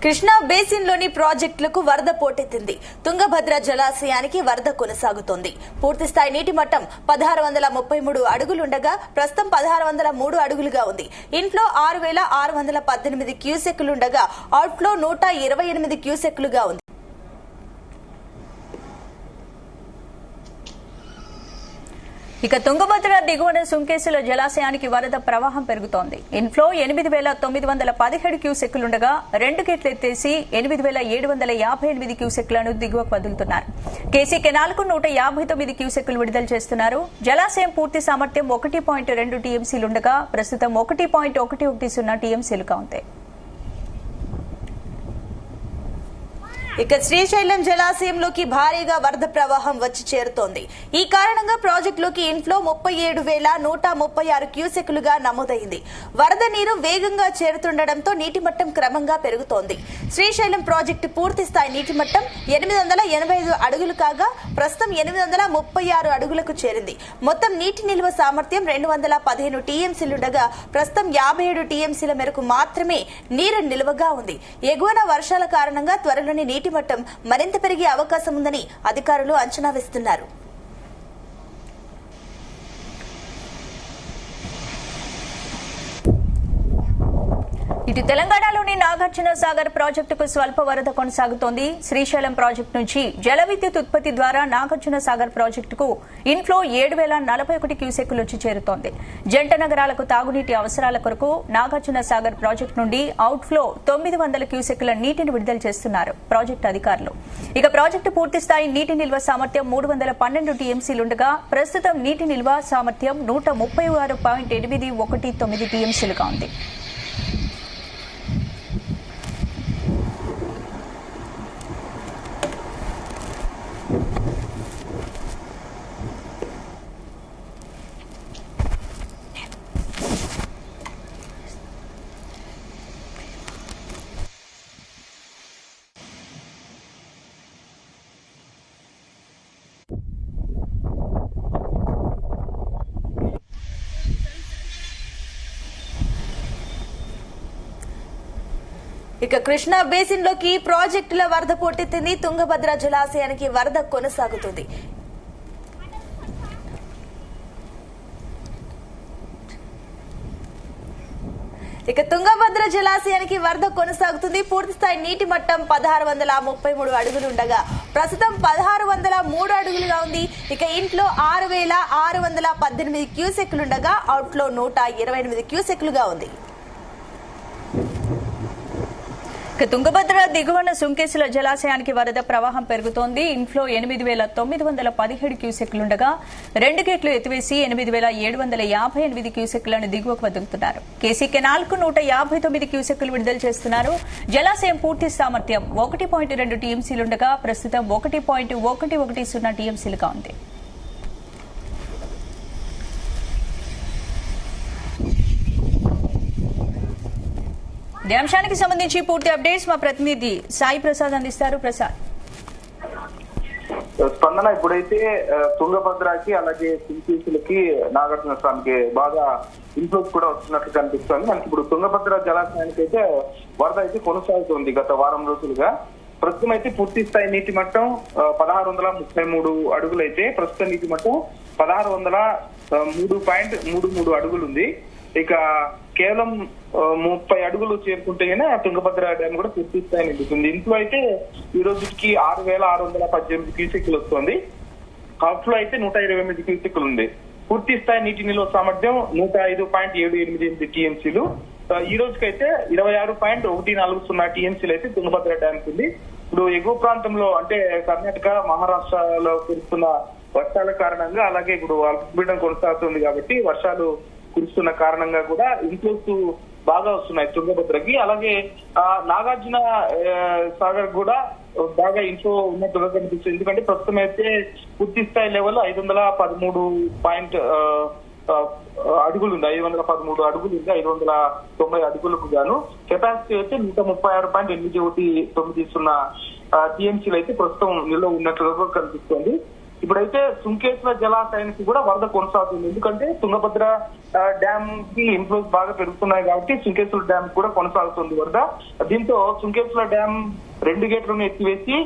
Krishna basin లోని ప్రాజెక్టులకు వరద పోటెత్తింది. తుంగభద్ర జలాశయానికి వరద కొనసాగుతోంది. పూర్తిస్థాయి నీటి మట్టం 1633 అడుగులుండగా ప్రస్తుతం 1603 అడుగులుగా ఉంది. ఇన్ఫ్లో 6618 క్యూసెక్కులుండగా అవుట్ఫ్లో 128 క్యూసెక్కులుగా ఉంది. ఇక తుంగభద్ర దిగువన సుంకేసుల జలాశయానికి వరద ప్రవాహం పెరుగుతోంది. ఇన్ఫ్లో 8917 క్యూసెక్కులుండగా 2 గేట్లు ఎత్తేసి 8758 క్యూసెక్లను దిగువకు వదులుతున్నారు. కేసీ కెనాల్ కు 159 క్యూసెక్కులు విడుదల చేస్తున్నారు. జలాశయం పూర్తి సామర్థ్యం 1.2 టీఎంసీలుండగా ప్రస్తుతం 1.110 టీఎంసీలుగా ఉంది. ఇక శ్రీశైలం జలాశయంలోకి భారీగా వరద ప్రవాహం వచ్చి చేరుతోంది. ఈ కారణంగా ప్రాజెక్టులోకి ఇన్ఫ్లో 37,136 క్యూసెక్కులుగా నమోదైంది. వరద నీరు వేగంగా చేరుతుండటంతో నీటి మట్టం క్రమంగా పెరుగుతోంది. శ్రీశైలం ప్రాజెక్టు పూర్తి స్థాయి నీటి మట్టం 885 అడుగులు కాగా ప్రస్తుతం 836 అడుగులకు చేరింది. మొత్తం నీటి నిల్వ సామర్థ్యం 215 టీఎంసీలుండగా ప్రస్తుతం 57 టీఎంసీల మేరకు మాత్రమే నీరు నిల్వగా ఉంది. ఎగువన వర్షాల కారణంగా త్వరలోని నీటి మట్టం మరింత పెరిగే అవకాశం ఉందని అధికారులు అంచనా వేస్తున్నారు. ఇటు తెలంగాణలోని నాగార్జున సాగర్ ప్రాజెక్టుకు స్వల్ప వరద కొనసాగుతోంది. శ్రీశైలం ప్రాజెక్టు నుంచి జల విద్యుత్ ఉత్పత్తి ద్వారా నాగార్జున సాగర్ ప్రాజెక్టుకు ఇన్ఫ్లో 7041 క్యూసెక్కులు వచ్చి చేరుతోంది. జంట నగరాలకు తాగునీటి అవసరాల కొరకు నాగార్జున సాగర్ ప్రాజెక్టు నుండి అవుట్ఫ్లో 900 క్యూసెక్కుల నీటిని విడుదల చేస్తున్నారు ప్రాజెక్టు అధికారులు. ఇక ప్రాజెక్టు పూర్తిస్థాయి నీటి నిల్వ సామర్థ్యం 312 టీఎంసీలుండగా ప్రస్తుతం నీటి నిల్వ సామర్థ్యం 136.819 టీఎంసీలుగా ఉంది. ఇక కృష్ణా బేసిన్ లోకి ప్రాజెక్టుల వరద పోటెత్తింది. తుంగభద్ర జలాశయానికి వరద కొనసాగుతుంది. ఇక తుంగభద్ర జలాశయానికి వరద కొనసాగుతుంది. పూర్తిస్థాయి నీటి మట్టం 1633 అడుగులుండగా ప్రస్తుతం 1603 అడుగులుగా ఉంది. ఇక ఇంట్లో 6618 క్యూసెక్కులుండగా అవుట్ఫ్లో 128 క్యూసెక్కులుగా ఉంది. తుంగభద్ర దిగువన సుంకేసుల జలాశయానికి వరద ప్రవాహం పెరుగుతోంది. ఇన్ఫ్లో 8917 క్యూసెక్కులుండగా 2 గేట్లు ఎత్తివేసి 8758 క్యూసెక్కులను దిగువకు వదులుతున్నారు. కేసీ కెనాల్ కు 159 క్యూసెక్కులు విడుదల చేస్తున్నారు. జలాశయం పూర్తి సామర్థ్యం 1.2 టీఎంసీలుండగా ప్రస్తుతం 1.110 టీఎంసీలుగా ఉంది. ఈ అంశానికి సంబంధించి పూర్తి అప్డేట్స్ మా ప్రతినిధి సాయి ప్రసాద్ అందిస్తారు. ప్రసాద్, స్పందన ఇప్పుడైతే తుంగభద్రకి అలాగే సింకేసులకి నాగార్జున స్వామికి బాగా ఇన్ఫ్లోస్ కూడా వస్తున్నట్లు కనిపిస్తోంది. మనకి ఇప్పుడు తుంగభద్ర జలాశయానికి అయితే వరద అయితే కొనసాగుతుంది గత వారం రోజులుగా. ప్రస్తుతం అయితే పూర్తి స్థాయి నీటి మట్టం 1633 అడుగులైతే ప్రస్తుత నీటి మట్టం 1603.33 అడుగులు ఉంది. ఇక కేవలం 30 అడుగులు చేరుకుంటేనే తుంగభద్ర డ్యామ్ కూడా పూర్తి స్థాయి నిండుతుంది. ఇంట్లో అయితే ఈ రోజుకి 6618 క్యూసెక్కులు వస్తుంది. అవుట్ఫ్లో అయితే 128 క్యూసెక్కులు ఉంది. పూర్తి స్థాయి నీటి నిల్వ సామర్థ్యం 105.788 టీఎంసీలు. ఈ రోజుకైతే 26.140 టీఎంసీలు అయితే తుంగభద్ర డ్యామ్ ఉంది. ఇప్పుడు ఎగువ ప్రాంతంలో అంటే కర్ణాటక, మహారాష్ట్రలో కురుస్తున్న వర్షాల కారణంగా అలాగే ఇప్పుడు అల్పపీడనం కొనసాగుతుంది కాబట్టి వర్షాలు కురుస్తున్న కారణంగా కూడా ఇన్ఫ్లోస్ బాగా వస్తున్నాయి తుంగభద్రకి. అలాగే నాగార్జున సాగర్ కూడా బాగా ఇన్ఫ్లో ఉన్నట్టుగా కనిపిస్తుంది. ఎందుకంటే ప్రస్తుతం అయితే పూర్తి స్థాయి లెవెల్ 513 అడుగులు ఉంది. 513 అడుగులు ఉంది. 590 అడుగులకు గాను కెపాసిటీ అయితే 136.819 టీఎంసీలు అయితే ప్రస్తుతం నిల్వ ఉన్నట్లుగా కనిపిస్తుంది. ఇప్పుడైతే సుంకేశ్వర జలాశయానికి కూడా వరద కొనసాగుతుంది. ఎందుకంటే తుంగభద్ర డ్యామ్ కి ఇన్ఫ్లోస్ బాగా పెరుగుతున్నాయి కాబట్టి సుంకేశ్వర డ్యామ్ కూడా కొనసాగుతుంది వరద. దీంతో సుంకేశ్వర డ్యామ్ 2 గేట్లను ఎత్తివేసి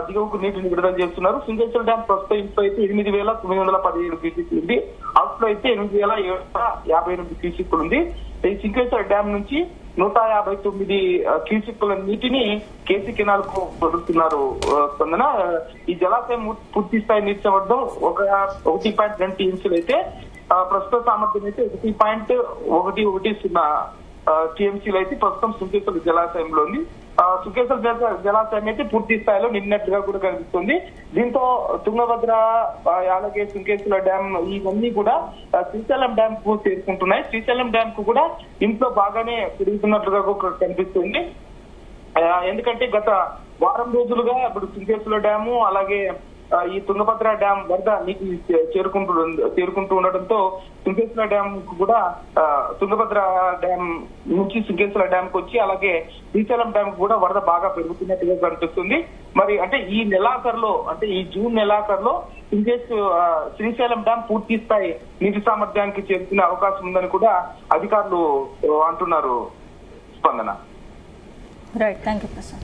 దిగువకు నీటిని విడుదల చేస్తున్నారు. సుంకేశ్వర డ్యామ్ ప్రస్తుతం ఇంట్లో అయితే 8,917 క్యూసెక్లు ఉంది. అవుట్ లో అయితే 8,758 క్యూసెక్లు ఉంది. ఈ సుంకేశ్వర డ్యామ్ నుంచి 159 క్యూసెక్కుల నీటిని కేసీ కెనాల్ కు వదులుతున్నారు. స్పందన ఈ జలాశయం పూర్తి స్థాయి నీటి సామర్థ్యం 1.2 టీఎంసీలు అయితే ప్రస్తుత సామర్థ్యం అయితే 1.110 టీఎంసీలు అయితే ప్రస్తుతం సుంకేశ్వర జలాశయంలో ఉంది. సుంకేశ్వర జలాశయం అయితే పూర్తి స్థాయిలో నిన్నట్టుగా కూడా కనిపిస్తుంది. దీంతో తుంగభద్ర అలాగే సుంకేశ్వర డ్యామ్ ఇవన్నీ కూడా శ్రీశైలం డ్యామ్ కు చేరుకుంటున్నాయి. శ్రీశైలం డ్యామ్ కు కూడా ఇంట్లో బాగానే పెరుగుతున్నట్లుగా కనిపిస్తుంది. ఎందుకంటే గత వారం రోజులుగా ఇప్పుడు సుంకేశ్వర డ్యాము అలాగే ఈ తుంగభద్ర డ్యామ్ వరద నీటి చేరుకుంటూ ఉండడంతో సుంకేశ్వర డ్యామ్ కూడా తుంగభద్ర డ్యామ్ నుంచి సుంకేశ్వర డ్యామ్ కు వచ్చి అలాగే శ్రీశైలం డ్యామ్ కూడా వరద బాగా పెరుగుతున్నట్టుగా కనిపిస్తుంది. మరి అంటే ఈ నెలాఖరులో అంటే ఈ జూన్ నెలాఖరులో శ్రీశైలం డ్యామ్ పూర్తి స్థాయి నీటి సామర్థ్యానికి చేరుకునే అవకాశం ఉందని కూడా అధికారులు అంటున్నారు. స్పందన. Right, thank you Prasad.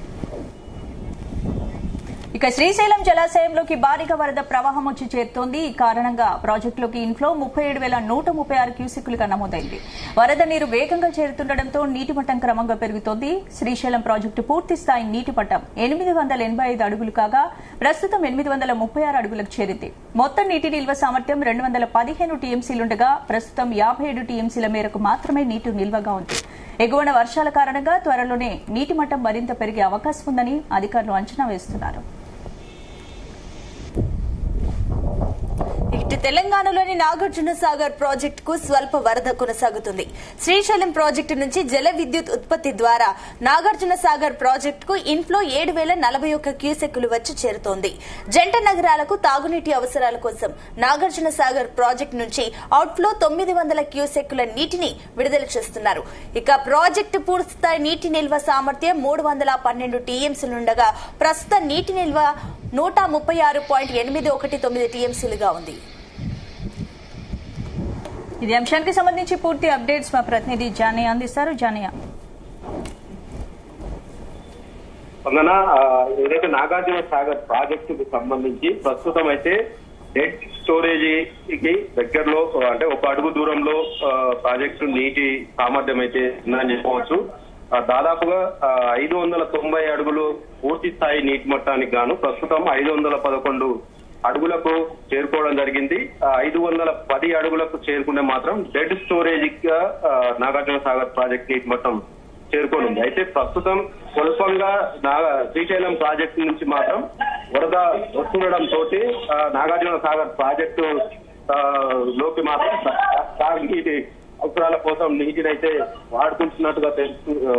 ఇక శ్రీశైలం జలాశయంలోకి భారీగా వరద ప్రవాహం వచ్చి చేరుతోంది. ఈ కారణంగా ప్రాజెక్టులోకి ఇన్ఫ్లో 37,136 క్యూసెక్కులుగా నమోదైంది. వరద నీరు వేగంగా చేరుతుండటంతో నీటి మట్టం క్రమంగా పెరుగుతోంది. శ్రీశైలం ప్రాజెక్టు పూర్తి స్థాయి నీటి మట్టం 885 అడుగులు కాగా ప్రస్తుతం 836 అడుగులకు చేరింది. మొత్తం నీటి నిల్వ సామర్థ్యం 215 టీఎంసీలుండగా ప్రస్తుతం 57 టీఎంసీల మేరకు మాత్రమే నీటి నిల్వగా ఉంది. ఎగువన వర్షాల కారణంగా త్వరలోనే నీటి మట్టం మరింత పెరిగే అవకాశం ఉందని అధికారులు అంచనా వేస్తున్నారు. ఇటు తెలంగాణలోని నాగార్జున సాగర్ ప్రాజెక్టుకు స్వల్ప వరద కొనసాగుతుంది. శ్రీశైలం ప్రాజెక్టు నుంచి జల విద్యుత్ ఉత్పత్తి ద్వారా నాగార్జున సాగర్ ప్రాజెక్టుకు ఇన్ఫ్లో 7,041 క్యూసెక్కులు వచ్చి చేరుతోంది. జంట నగరాలకు తాగునీటి అవసరాల కోసం నాగార్జున సాగర్ ప్రాజెక్టు నుంచి అవుట్ఫ్లో 900 క్యూసెక్కుల నీటిని విడుదల చేస్తున్నారు. ఇక ప్రాజెక్టు పూర్తిస్థాయి నీటి నిల్వ సామర్థ్యం 312 టీఎంసీలుండగా ప్రస్తుత నీటి నిల్వ 136.819 టీఎంసీలుగా ఉంది. ఇది అంశానికి సంబంధించి పూర్తి అప్డేట్స్ మా ప్రతినిధి జానియా అందిస్తారు. జానియా. ఏదైతే నాగార్జున సాగర్ ప్రాజెక్టుకు సంబంధించి ప్రస్తుతం అయితే డెడ్ స్టోరేజ్ కి దగ్గరలో అంటే 1 అడుగు దూరంలో ప్రాజెక్టు నీటి సామర్థ్యం అయితే ఉందని చెప్పవచ్చు. దాదాపుగా 590 అడుగులు పూర్తి స్థాయి నీటి మట్టానికి గాను ప్రస్తుతం 511 అడుగులకు చేరుకోవడం జరిగింది. 510 అడుగులకు చేరుకుంటే మాత్రం డెడ్ స్టోరేజ్ గా నాగార్జున సాగర్ ప్రాజెక్ట్ నీటి మట్టం చేరుకోనుంది. అయితే ప్రస్తుతం స్వల్పంగా శ్రీశైలం ప్రాజెక్టు నుంచి మాత్రం వరద వస్తుండడంతో నాగార్జున సాగర్ ప్రాజెక్టు లోకి మాత్రం తాగునీటి అవసరాల కోసం నీటినైతే వాడుకుంటున్నట్టుగా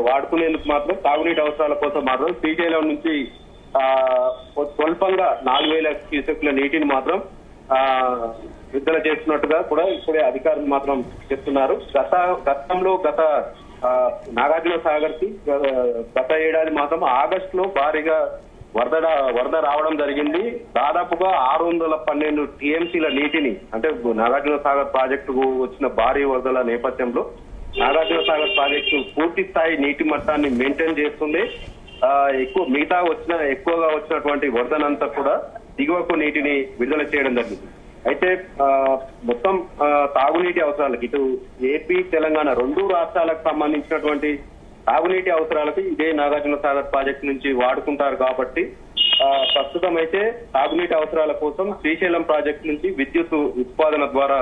వాడుకునేందుకు మాత్రం తాగునీటి అవసరాల కోసం మాత్రం శ్రీశైలం నుంచి స్వల్పంగా 4,000 క్యూసెక్కుల నీటిని మాత్రం విడుదల చేస్తున్నట్టుగా కూడా ఇప్పుడే అధికారులు మాత్రం చెప్తున్నారు. గత నాగార్జున సాగర్ కి గత ఏడాది మాత్రం ఆగస్టులో భారీగా వరద రావడం జరిగింది. దాదాపుగా 612 టీఎంసీల నీటిని అంటే నాగార్జున సాగర్ ప్రాజెక్టుకు వచ్చిన భారీ వరదల నేపథ్యంలో నాగార్జున సాగర్ ప్రాజెక్టు పూర్తి స్థాయి నీటి మట్టాన్ని మెయింటైన్ చేస్తుంది. ఎక్కువగా వచ్చినటువంటి వరదనంతా కూడా దిగువకు నీటిని విడుదల చేయడం జరిగింది. అయితే మొత్తం తాగునీటి అవసరాలకు ఇటు ఏపీ తెలంగాణ 2 రాష్ట్రాలకు సంబంధించినటువంటి తాగునీటి అవసరాలకు ఇదే నాగార్జున సాగర్ ప్రాజెక్టు నుంచి వాడుకుంటారు కాబట్టి ప్రస్తుతం అయితే తాగునీటి అవసరాల కోసం శ్రీశైలం ప్రాజెక్టు నుంచి విద్యుత్ ఉత్పాదన ద్వారా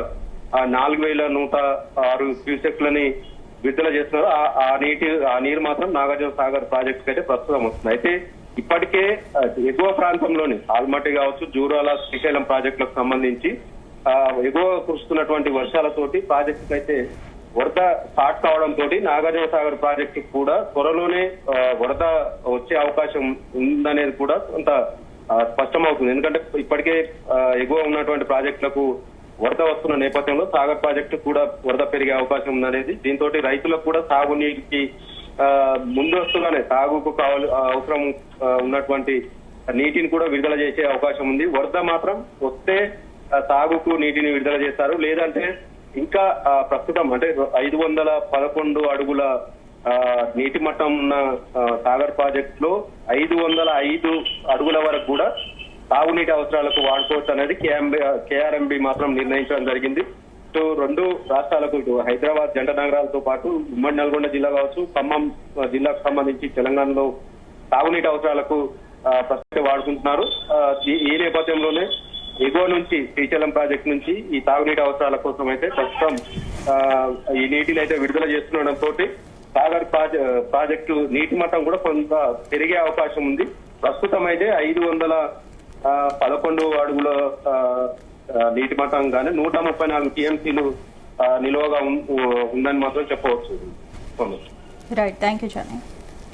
4,106 క్యూసెక్లని విడుదల చేస్తున్నారు. ఆ నీరు మాత్రం నాగార్జున సాగర్ ప్రాజెక్టు అయితే ప్రస్తుతం వస్తుంది. అయితే ఇప్పటికే ఎగువ ప్రాంతంలోని ఆల్మట్టి కావచ్చు, జూరాల, శ్రీశైలం ప్రాజెక్టులకు సంబంధించి ఎగువ కురుస్తున్నటువంటి వర్షాలతోటి ప్రాజెక్టుకు అయితే వరద స్టార్ట్ కావడంతో నాగార్జున సాగర్ ప్రాజెక్టు కూడా త్వరలోనే వరద వచ్చే అవకాశం ఉందనేది కూడా కొంత స్పష్టమవుతుంది. ఎందుకంటే ఇప్పటికే ఎగువ ఉన్నటువంటి ప్రాజెక్టులకు వరద వస్తున్న నేపథ్యంలో సాగర్ ప్రాజెక్టు కూడా వరద పెరిగే అవకాశం ఉందనేది, దీంతో రైతులకు కూడా సాగునీటికి ముందస్తుగానే సాగుకు అవసరం ఉన్నటువంటి నీటిని కూడా విడుదల చేసే అవకాశం ఉంది. వరద మాత్రం వస్తే సాగుకు నీటిని విడుదల చేస్తారు. లేదంటే ఇంకా ప్రస్తుతం అంటే 511 అడుగుల నీటి మట్టం ఉన్న సాగర్ ప్రాజెక్ట్ లో 505 అడుగుల వరకు కూడా తాగునీటి అవసరాలకు వాడుకోవచ్చు అనేది కేఆర్ఎంబి మాత్రం నిర్ణయించడం జరిగింది. సో రెండు రాష్ట్రాలకు ఇటు హైదరాబాద్ జంట నగరాలతో పాటు ఉమ్మడి నల్గొండ జిల్లా కావచ్చు, ఖమ్మం జిల్లాకు సంబంధించి తెలంగాణలో తాగునీటి అవసరాలకు ప్రస్తుతం వాడుకుంటున్నారు. ఈ నేపథ్యంలోనే ఎగువ నుంచి శ్రీశైలం ప్రాజెక్టు నుంచి ఈ తాగునీటి అవసరాల కోసం అయితే ప్రస్తుతం ఈ నీటిని అయితే విడుదల చేస్తుండటంతో సాగర్ ప్రాజెక్టు నీటి మట్టం కూడా కొంత పెరిగే అవకాశం ఉంది. ప్రస్తుతం అయితే 511 అడుగుల నీటి మట్టం కానీ 134 టీఎంసీలు నిలువగా ఉందని మాత్రం చెప్పవచ్చు. Right, thank you.